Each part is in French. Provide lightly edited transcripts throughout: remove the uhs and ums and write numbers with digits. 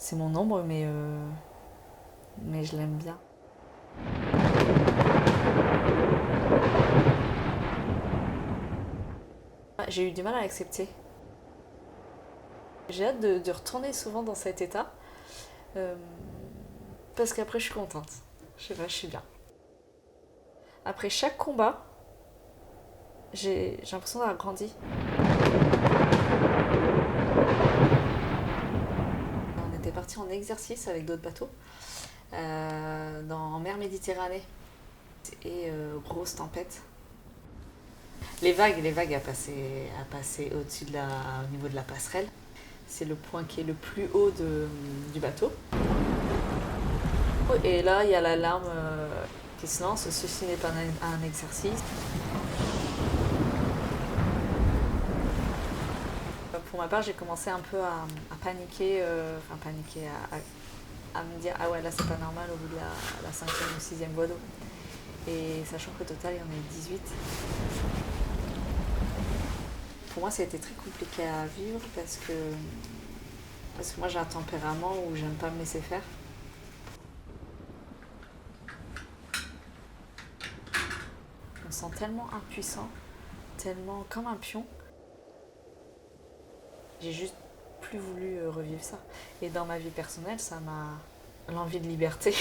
C'est mon ombre, mais je l'aime bien. J'ai eu du mal à l'accepter. J'ai hâte de retourner souvent dans cet état. euh, Parce qu'après, je suis contente. Je sais pas, je suis bien. Après chaque combat, j'ai l'impression d'avoir grandi. On était parti en exercice avec d'autres bateaux en mer Méditerranée. Et grosse tempête. Les vagues à passer au-dessus au niveau de la passerelle. C'est le point qui est le plus haut du bateau. Et là, il y a l'alarme qui se lance. Ceci n'est pas un exercice. Pour ma part, j'ai commencé un peu à paniquer, à me dire ah ouais, là c'est pas normal au bout de la 5e ou 6e voie d'eau. Et sachant qu'au total, il y en a 18. Pour moi, ça a été très compliqué à vivre parce que moi j'ai un tempérament où j'aime pas me laisser faire. On me sent tellement impuissant, tellement comme un pion. J'ai juste plus voulu revivre ça. Et dans ma vie personnelle, ça m'a... L'envie de liberté.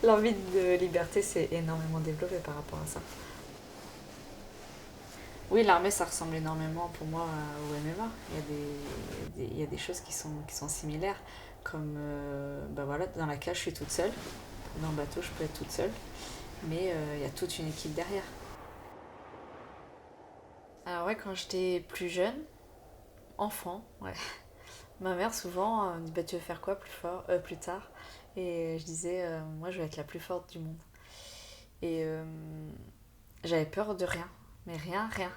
L'envie de liberté s'est énormément développée par rapport à ça. Oui, l'armée, ça ressemble énormément pour moi au MMA. Il y a des choses qui sont similaires. Comme, bah voilà, dans la cage, je suis toute seule. Dans le bateau, je peux être toute seule. Mais il y a toute une équipe derrière. Alors ouais, quand j'étais plus jeune, enfant, ouais. Ma mère souvent me dit bah, tu veux faire quoi plus tard. Et je disais moi je vais être la plus forte du monde. Et j'avais peur de rien. Mais rien, rien.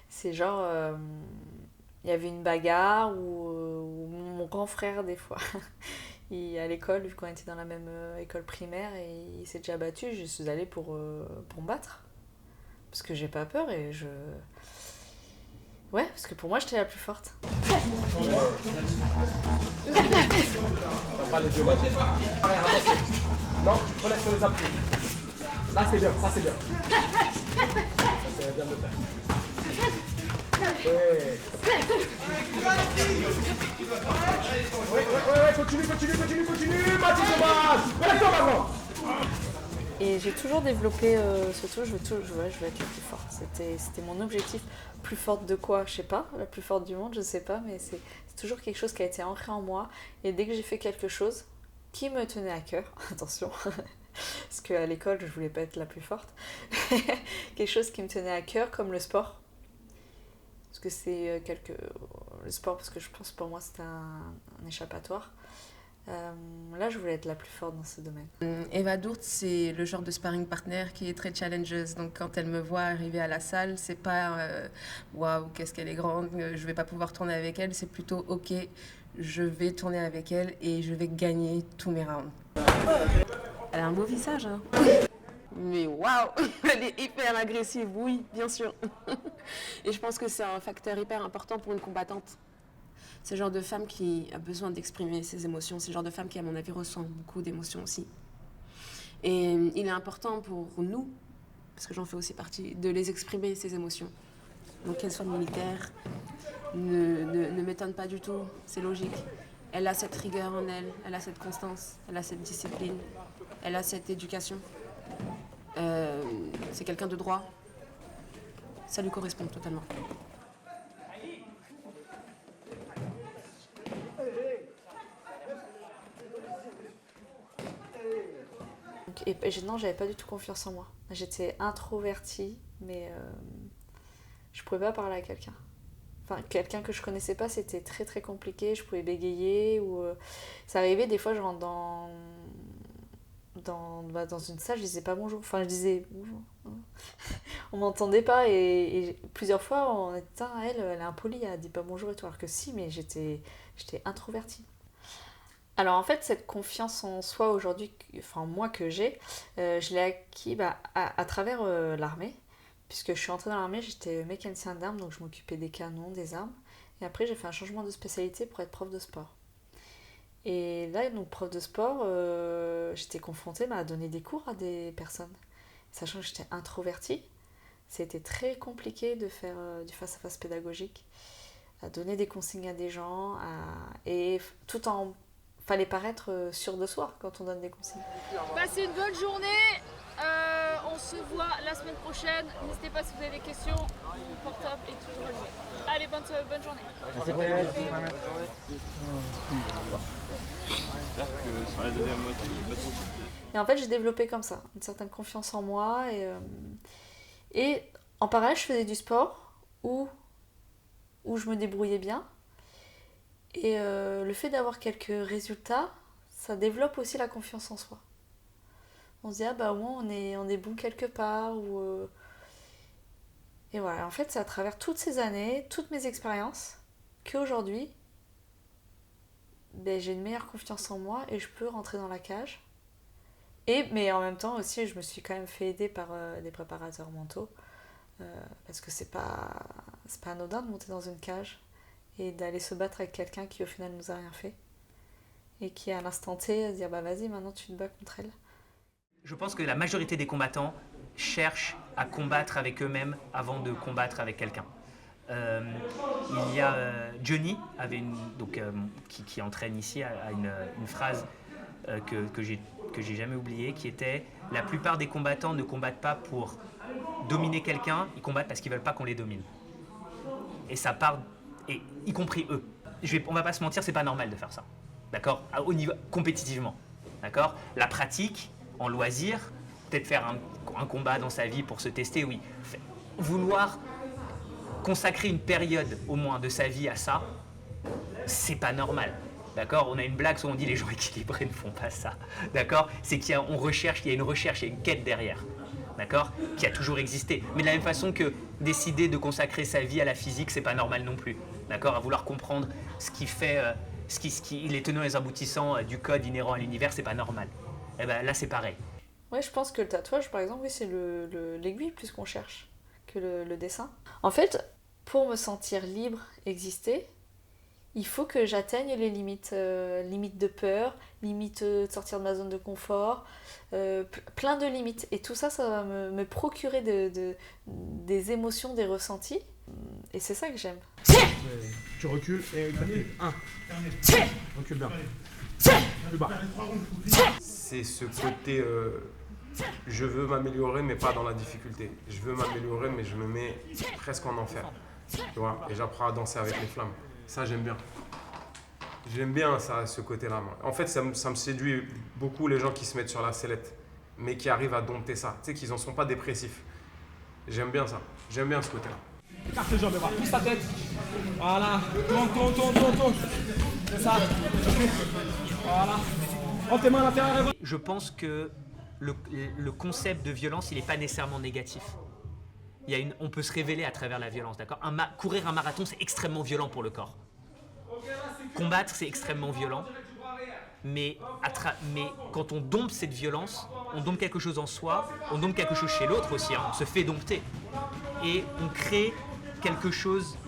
C'est genre il y avait une bagarre ou mon grand frère des fois. À l'école, vu qu'on était dans la même école primaire, et il s'est déjà battu, je suis allée pour me battre. Parce que j'ai pas peur et je... Ouais, parce que pour moi j'étais la plus forte. Pas les deux matchs. Non, relève sur les appuis. Là c'est bien, ça c'est bien. Ça c'est bien de le faire. Ouais, continue, Mathis de base. Reste maintenant. Et j'ai toujours développé ce truc, je veux être la plus forte. C'était mon objectif. Plus forte de quoi? Je sais pas. La plus forte du monde, je sais pas. Mais c'est toujours quelque chose qui a été ancré en moi. Et dès que j'ai fait quelque chose qui me tenait à cœur, attention, parce qu'à l'école, je voulais pas être la plus forte, quelque chose qui me tenait à cœur, comme le sport. Parce que le sport, parce que je pense pour moi c'était un échappatoire. Là, je voulais être la plus forte dans ce domaine. Eva Dourte, c'est le genre de sparring partner qui est très challengeuse. Donc, quand elle me voit arriver à la salle, c'est pas waouh, qu'est-ce qu'elle est grande, je vais pas pouvoir tourner avec elle. C'est plutôt ok, je vais tourner avec elle et je vais gagner tous mes rounds. Elle a un beau visage, hein. Mais waouh, elle est hyper agressive, oui, bien sûr. Et je pense que c'est un facteur hyper important pour une combattante. C'est le genre de femme qui a besoin d'exprimer ses émotions. C'est le genre de femme qui, à mon avis, ressent beaucoup d'émotions aussi. Et il est important pour nous, parce que j'en fais aussi partie, de les exprimer, ces émotions. Donc qu'elle soit militaire, ne m'étonne pas du tout, c'est logique. Elle a cette rigueur en elle, elle a cette constance, elle a cette discipline, elle a cette éducation. C'est quelqu'un de droit. Ça lui correspond totalement. Non, j'avais pas du tout confiance en moi. J'étais introvertie, mais je pouvais pas parler à quelqu'un. Enfin, quelqu'un que je connaissais pas, c'était très très compliqué. Je pouvais bégayer ou ça arrivait des fois, je rentre dans une salle, je disais pas bonjour. Enfin, je disais bonjour. On m'entendait pas et plusieurs fois on était elle est impolie, elle dit pas bonjour et tout. Alors que si, mais j'étais introvertie. Alors en fait, cette confiance en soi aujourd'hui, enfin moi que j'ai, je l'ai acquis à travers l'armée. Puisque je suis entrée dans l'armée, j'étais mécanicien d'armes, donc je m'occupais des canons, des armes. Et après, j'ai fait un changement de spécialité pour être prof de sport. Et là, donc prof de sport, j'étais confrontée à donner des cours à des personnes. Sachant que j'étais introvertie, c'était très compliqué de faire du face-à-face pédagogique, à donner des consignes à des gens, et tout en... Fallait paraître sûr de soi quand on donne des consignes. Passez une bonne journée, on se voit la semaine prochaine. N'hésitez pas si vous avez des questions, mon portable est toujours allumé. Allez, bonne journée. Et en fait, j'ai développé comme ça, une certaine confiance en moi. Et en parallèle, je faisais du sport où je me débrouillais bien. Et le fait d'avoir quelques résultats, ça développe aussi la confiance en soi. On se dit, ah bah au moins on est bon quelque part. Et voilà, en fait, c'est à travers toutes ces années, toutes mes expériences, qu'aujourd'hui, j'ai une meilleure confiance en moi et je peux rentrer dans la cage. Mais en même temps aussi, je me suis quand même fait aider par des préparateurs mentaux. Parce que c'est pas anodin de monter dans une cage et d'aller se battre avec quelqu'un qui au final nous a rien fait. Et qui à l'instant T, dire bah vas-y, maintenant tu te bats contre elle. Je pense que la majorité des combattants cherchent à combattre avec eux-mêmes avant de combattre avec quelqu'un. Il y a Johnny qui entraîne ici a une phrase que j'ai jamais oubliée, qui était: la plupart des combattants ne combattent pas pour dominer quelqu'un, ils combattent parce qu'ils veulent pas qu'on les domine. Et ça part, et y compris eux. On va pas se mentir, c'est pas normal de faire ça, d'accord, au niveau compétitivement, d'accord. La pratique en loisir, peut-être faire un combat dans sa vie pour se tester, oui. Vouloir consacrer une période au moins de sa vie à ça, c'est pas normal. D'accord, on a une blague où on dit les gens équilibrés ne font pas ça. D'accord, c'est qu'il y a une recherche, il y a une quête derrière. D'accord, qui a toujours existé. Mais de la même façon que décider de consacrer sa vie à la physique, c'est pas normal non plus. D'accord, à vouloir comprendre ce qui fait, les tenants et les aboutissants du code inhérent à l'univers, c'est pas normal. Et ben là, c'est pareil. Ouais, je pense que le tatouage, par exemple, oui, c'est l'aiguille plus qu'on cherche que le dessin. En fait, pour me sentir libre, exister, il faut que j'atteigne les limites, limites de peur, limites de sortir de ma zone de confort, plein de limites. Et tout ça, ça va me procurer des émotions, des ressentis. Et c'est ça que j'aime. Tu recules et un. Recule bien. Plus bas. C'est ce côté je veux m'améliorer mais pas dans la difficulté. Je veux m'améliorer mais je me mets presque en enfer. Tu vois, et j'apprends à danser avec les flammes. Ça, j'aime bien. J'aime bien ça, ce côté-là. Moi. En fait, ça me séduit beaucoup les gens qui se mettent sur la sellette, mais qui arrivent à dompter ça. Tu sais, qu'ils n'en sont pas dépressifs. J'aime bien ça. J'aime bien ce côté-là. Écarte les jambes, et pousse ta tête. Voilà. Tourne. C'est ça. Voilà. Prends tes mains à l'intérieur. Je pense que le concept de violence, il n'est pas nécessairement négatif. On peut se révéler à travers la violence, d'accord. Courir un marathon, c'est extrêmement violent pour le corps. Combattre, c'est extrêmement violent. Mais quand on dompte cette violence, on dompte quelque chose en soi, on dompte quelque chose chez l'autre aussi, hein, on se fait dompter. Et on crée quelque chose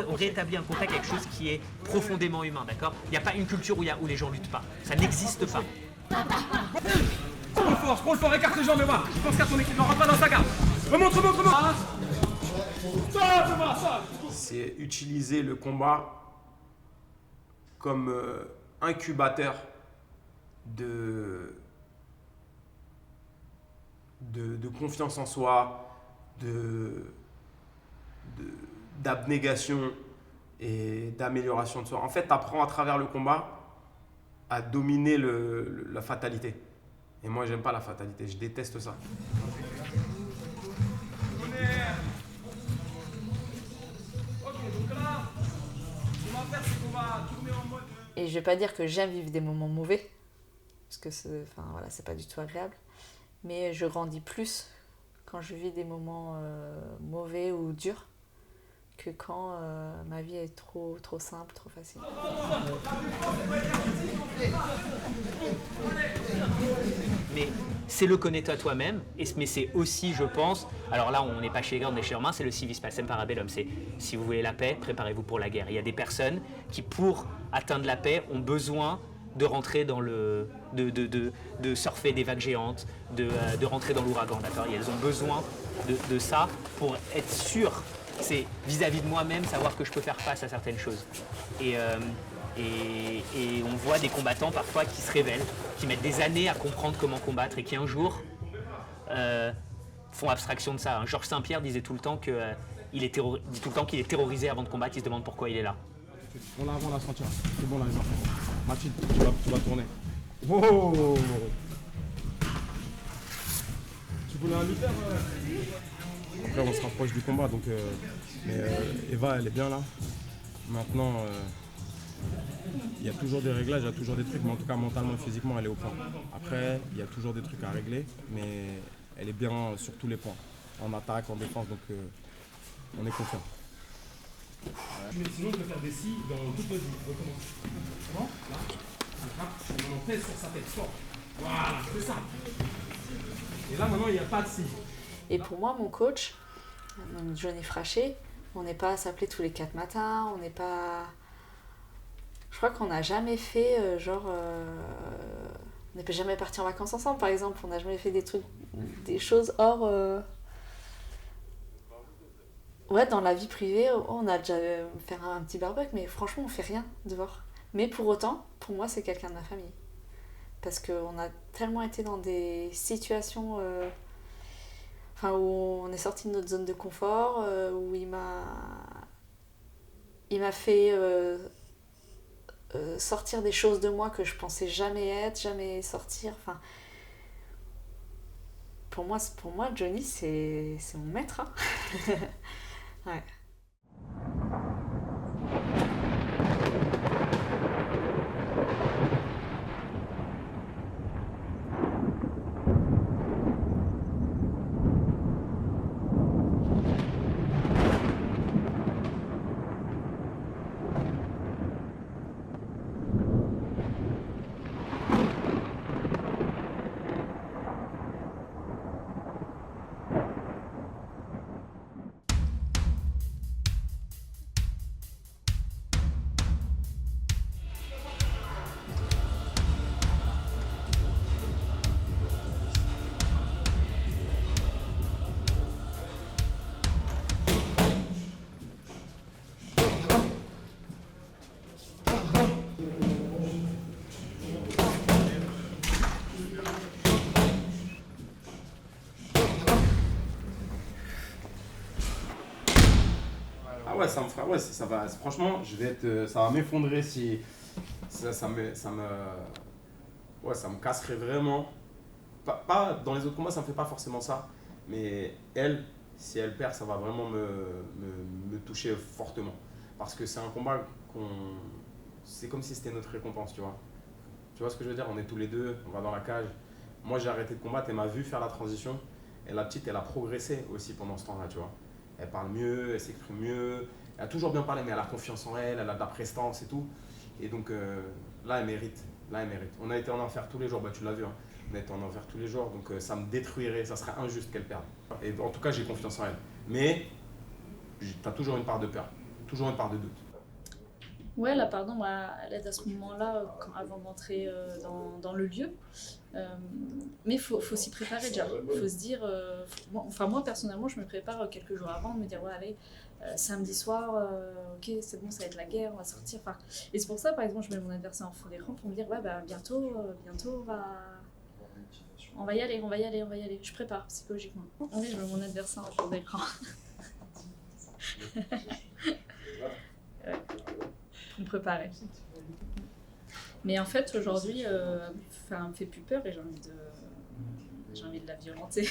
on rétablit un contact avec quelque chose qui est profondément humain, d'accord. Il n'y a pas une culture où les gens luttent pas. Ça n'existe pas. Prends le fort, écarte les jambes et va. Je pense qu'à ton équipe, ne rentre pas dans sa garde. Remonte. C'est utiliser le combat comme incubateur de confiance en soi, d'abnégation et d'amélioration de soi. En fait, tu apprends à travers le combat à dominer la fatalité. Et moi, j'aime pas la fatalité, je déteste ça. Et je vais pas dire que j'aime vivre des moments mauvais, parce que c'est pas du tout agréable. Mais je grandis plus quand je vis des moments mauvais ou durs que quand ma vie est trop simple, trop facile. Mais c'est le connais-toi toi-même, mais c'est aussi, je pense, alors là on n'est pas chez les gars, on est chez Romain, c'est le civis pacem parabellum, c'est si vous voulez la paix, préparez-vous pour la guerre. Il y a des personnes qui pour atteindre la paix ont besoin de rentrer dans le... de surfer des vagues géantes, de rentrer dans l'ouragan, d'accord. Elles ont besoin de ça pour être sûr, c'est vis-à-vis de moi-même, savoir que je peux faire face à certaines choses. Et on voit des combattants parfois qui se révèlent, qui mettent des années à comprendre comment combattre et qui un jour font abstraction de ça. Georges Saint-Pierre disait tout le temps qu'il est terrorisé avant de combattre, il se demande pourquoi il est là. On la sentir. C'est bon là, les enfants. Mathilde, tu vas tourner. Oh, tu voulais un lutteur Après, on se rapproche du combat, donc. Mais Eva, elle est bien là. Maintenant, il y a toujours des réglages, il y a toujours des trucs, mais en tout cas, mentalement et physiquement, elle est au point. Après, il y a toujours des trucs à régler, mais elle est bien sur tous les points. En attaque, en défense, donc on est confiant. Mais sinon, on peut faire des scies dans toute notre vie. Recommence. Comment ? Là, on pèse sur sa tête fort. Voilà, c'est ça. Et là, maintenant, il n'y a pas de scie. Et pour moi, mon coach, Johnny Fraché, on n'est pas à s'appeler tous les 4 matins, on n'est pas... Je crois qu'on n'a jamais fait, on n'est jamais parti en vacances ensemble, par exemple. On n'a jamais fait des choses hors... Ouais, dans la vie privée, on a déjà fait un petit barbecue, mais franchement, on fait rien dehors. Mais pour autant, pour moi, c'est quelqu'un de ma famille. Parce qu'on a tellement été dans des situations où on est sorti de notre zone de confort, où il m'a fait sortir des choses de moi que je pensais jamais être, jamais sortir. Enfin, pour moi, Johnny, c'est mon maître. Hein. Ouais. Ouais, ça me fera. Ouais, ça va. Franchement, ça va m'effondrer si ça me casserait vraiment. Pas dans les autres combats, ça me fait pas forcément ça. Mais elle, si elle perd, ça va vraiment me toucher fortement. Parce que c'est un combat c'est comme si c'était notre récompense, tu vois. Tu vois ce que je veux dire? On est tous les deux, on va dans la cage. Moi, j'ai arrêté de combattre, elle m'a vu faire la transition. Et la petite, elle a progressé aussi pendant ce temps-là, tu vois. Elle parle mieux, elle s'exprime mieux. Elle a toujours bien parlé, mais elle a confiance en elle, elle a de la prestance et tout. Et donc là, elle mérite. On a été en enfer tous les jours, tu l'as vu. Hein. On a été en enfer tous les jours, donc ça me détruirait, ça serait injuste qu'elle perde. Et en tout cas, j'ai confiance en elle. Mais tu as toujours une part de peur, toujours une part de doute. Ouais, là, pardon, elle aide à ce moment-là, avant d'entrer dans le lieu. Mais il faut s'y préparer déjà. Il faut se dire... moi, personnellement, je me prépare quelques jours avant, de me dire, ouais, allez, samedi soir, ok, c'est bon, ça va être la guerre, on va sortir. Et c'est pour ça, par exemple, je mets mon adversaire en fond d'écran pour me dire, ouais, bientôt, on va y aller. Je prépare psychologiquement. Oui, je mets mon adversaire en fond d'écran. Ouais. Pour me préparer. Mais en fait, aujourd'hui, elle me fait plus peur et j'ai envie de la violenter.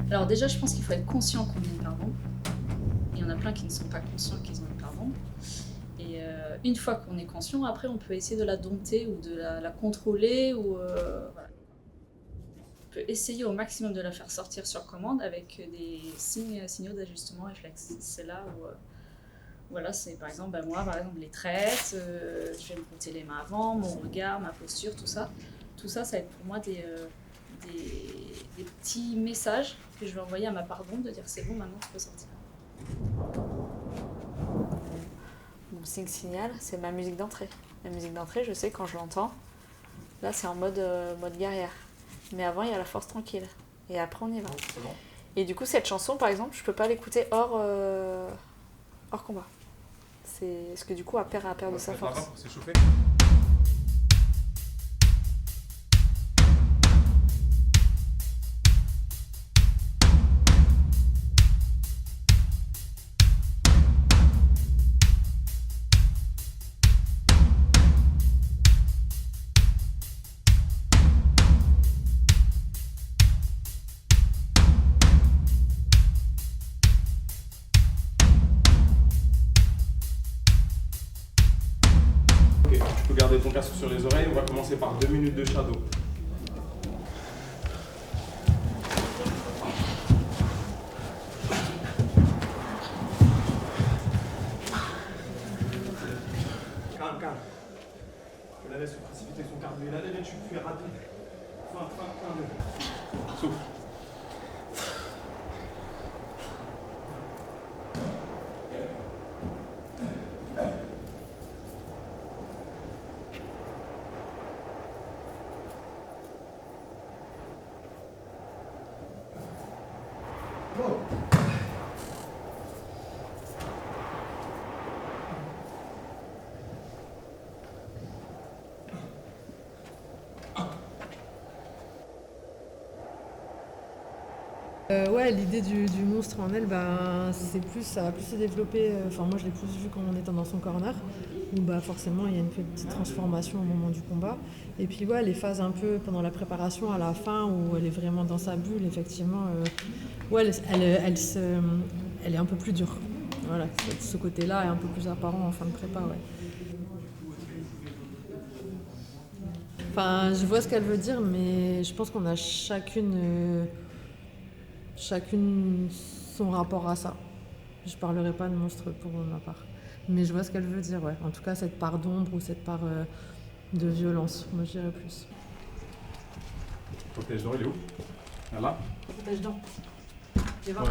Alors déjà, je pense qu'il faut être conscient qu'on demande pardon. Il y en a plein qui ne sont pas conscients qu'ils ont le pardon. Et une fois qu'on est conscient, après, on peut essayer de la dompter ou de la contrôler. Ou, voilà. On peut essayer au maximum de la faire sortir sur commande avec des signaux d'ajustement réflexe. C'est là où, voilà, c'est par exemple, moi, par exemple, les traites, je vais me frotter les mains avant, mon regard, ma posture, tout ça. Tout ça, ça va être pour moi des petits messages que je vais envoyer à ma part d'ombre de dire c'est bon, maintenant tu peux sortir. Mon signal, c'est ma musique d'entrée. La musique d'entrée, je sais quand je l'entends, là c'est en mode guerrière. Mais avant, il y a la force tranquille. Et après, on y va. Et du coup, cette chanson, par exemple, je peux pas l'écouter hors combat. C'est parce que du coup, elle perd de sa force. Pour s'échauffer. Tu peux garder ton casque sur les oreilles, on va commencer par 2 minutes de shadow. Calme. Je la laisse précipiter son cardio. Il a l'air tu fais rapide. Fin, 2. Souffle. Ouais, l'idée du monstre en elle, ça va plus se développer. Enfin, moi, je l'ai plus vu quand on était dans son corner, où forcément, il y a une petite transformation au moment du combat. Et puis, ouais, les phases un peu pendant la préparation, à la fin, où elle est vraiment dans sa bulle, effectivement, elle est un peu plus dure. Voilà, ce côté-là est un peu plus apparent en fin de prépa, ouais. Enfin, je vois ce qu'elle veut dire, mais je pense qu'on a chacune son rapport à ça. Je parlerai pas de monstre pour ma part. Mais je vois ce qu'elle veut dire, ouais. En tout cas, cette part d'ombre ou cette part de violence, moi je dirais plus. Protège d'or, il est où? Là. Protège dents. Tu vois? Ouais.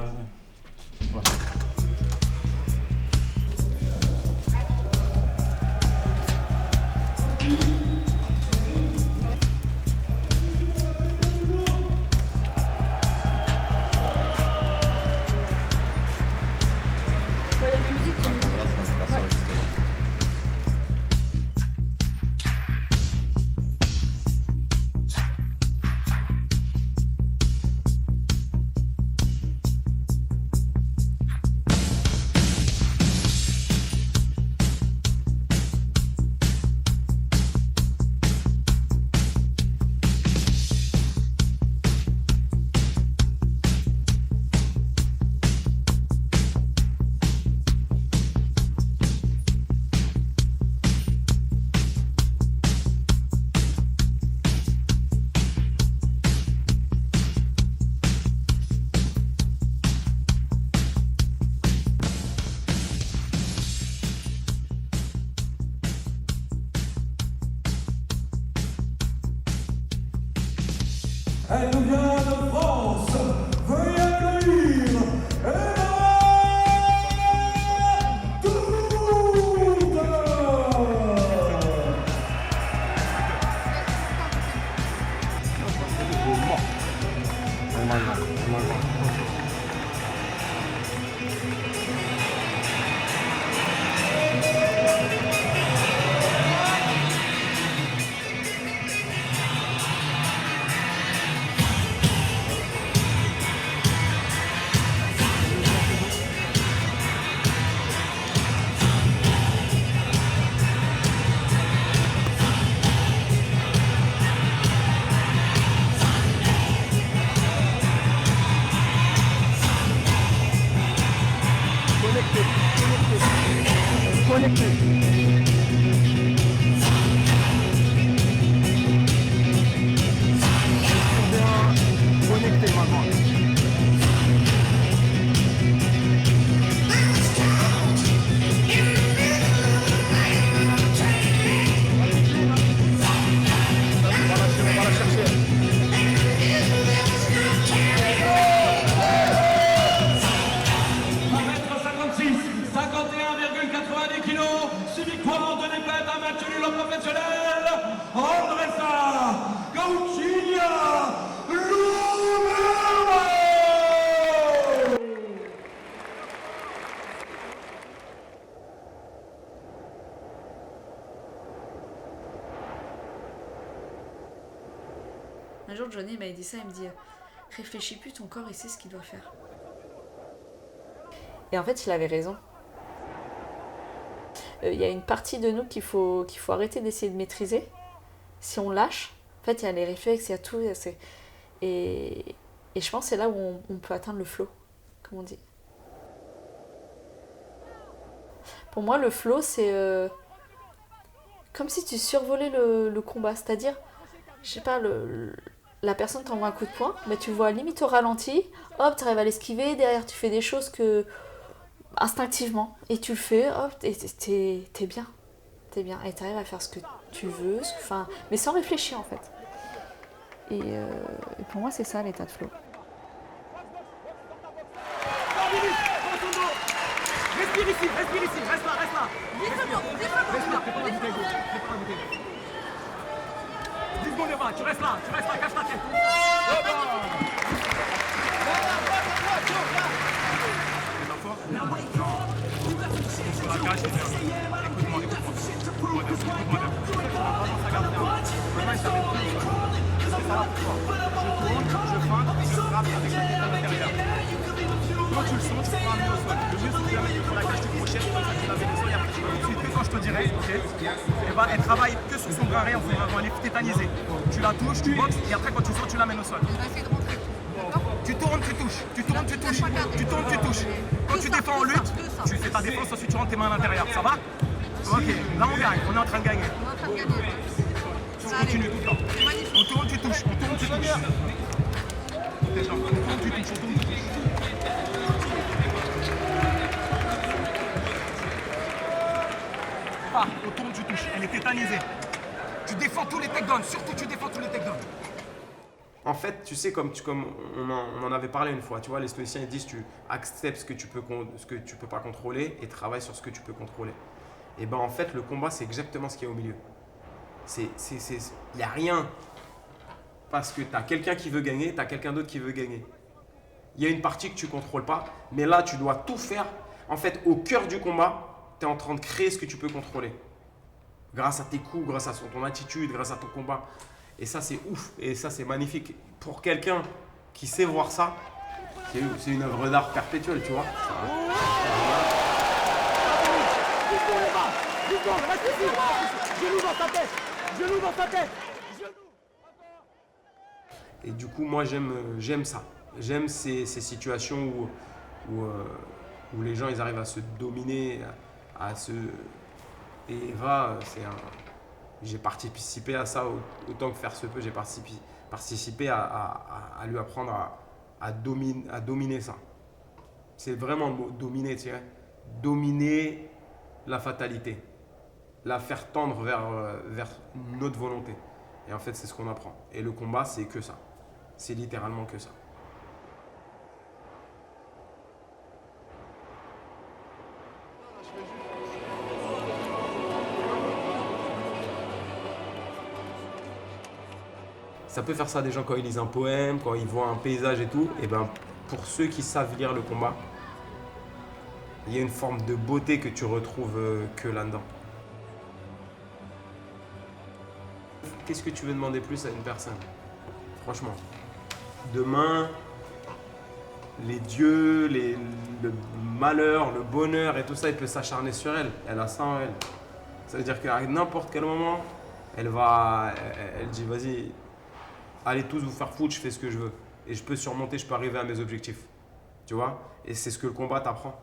Elle nous vient de France. Veuillez accueillir Eva Tourde. connecté. Bien connecté maintenant. On va la chercher. 51,90 kg, 6 victoires, 2 défaites, un match nul en professionnel. Andressa Gauchilla Lumero. Un jour, Johnny m'a dit ça, il me dit réfléchis plus, ton corps, il sait ce qu'il doit faire. Et en fait, il avait raison. Il y a une partie de nous qu'il faut arrêter d'essayer de maîtriser. Si on lâche, en fait, il y a les réflexes, il y a tout. Et je pense que c'est là où on peut atteindre le flow, comme on dit. Pour moi, le flow, c'est comme si tu survolais le combat. C'est-à-dire, je sais pas, la personne t'envoie un coup de poing, mais tu vois limite au ralenti, hop, tu arrives à l'esquiver, derrière tu fais des choses que instinctivement, et tu le fais, hop, et t'es bien, et t'arrives à faire ce que tu veux, mais sans réfléchir en fait. Et pour moi c'est ça l'état de flow. Respire ici, reste là. Respire. 10 secondes devant, tu restes là, cache ta tête. Sur la cage, c'est bien. Écoute-moi. Maintenant, il s'arrête plus. C'est ça la pouvoir. Je tourne, je feinte, je frappe avec la tête à l'intérieur. Quand tu le sens, tu prends un mieux au sol. Le mieux, c'est de la mettre sur la cage du crochet, tu la mets au sol, et après tu vas ensuite, quand je te dirai, ok, et bah, elle travaille que sur son bras arrière, elle est tétanisée. Tu la touches, tu boxes, et après quand tu sors, tu l'amènes au sol. Tu tournes, tu touches, tu tournes, tu touches, tu tournes, tu touches. Quand tu défends en lutte, tu fais ta défense, ensuite tu rentres tes mains à l'intérieur. Ça va? Ok, là on gagne, on est en train de gagner. On continue tout le temps. On tourne, tu touches, on tourne, tu touches. On tourne, tu touches, on tourne, tu touches. Ah, on tourne, tu touches, elle est tétanisée. Tu défends tous les takedowns, surtout tu défends tous les takedowns. En fait, tu sais, comme on en avait parlé une fois, tu vois, les stoïciens ils disent tu acceptes ce que tu peux pas contrôler et travaille sur ce que tu peux contrôler. Et ben en fait, le combat, c'est exactement ce qu'il y a au milieu. Il n'y a rien. Parce que tu as quelqu'un qui veut gagner, tu as quelqu'un d'autre qui veut gagner. Il y a une partie que tu ne contrôles pas, mais là, tu dois tout faire. En fait, au cœur du combat, tu es en train de créer ce que tu peux contrôler. Grâce à tes coups, grâce à ton attitude, grâce à ton combat. Et ça, c'est ouf. Et ça, c'est magnifique. Pour quelqu'un qui sait voir ça, c'est une œuvre d'art perpétuelle, tu vois. Genou dans ta tête. Et du coup, moi, j'aime ça. J'aime ces situations où les gens, ils arrivent à se dominer, Et Eva, j'ai participé à ça autant que faire se peut. J'ai participé à lui apprendre à dominer ça. C'est vraiment le mot, dominer, tu sais. Dominer la fatalité. La faire tendre vers notre volonté. Et en fait, c'est ce qu'on apprend. Et le combat, c'est que ça. C'est littéralement que ça. Ça peut faire ça des gens quand ils lisent un poème, quand ils voient un paysage et tout. Et ben, pour ceux qui savent lire le combat, il y a une forme de beauté que tu retrouves que là-dedans. Qu'est-ce que tu veux demander plus à une personne? Franchement. Demain, les dieux, le malheur, le bonheur et tout ça, il peut s'acharner sur elle. Elle a ça en elle. Ça veut dire qu'à n'importe quel moment, elle dit vas-y, allez tous vous faire foutre, je fais ce que je veux. Et je peux surmonter, je peux arriver à mes objectifs. Tu vois? Et c'est ce que le combat t'apprend.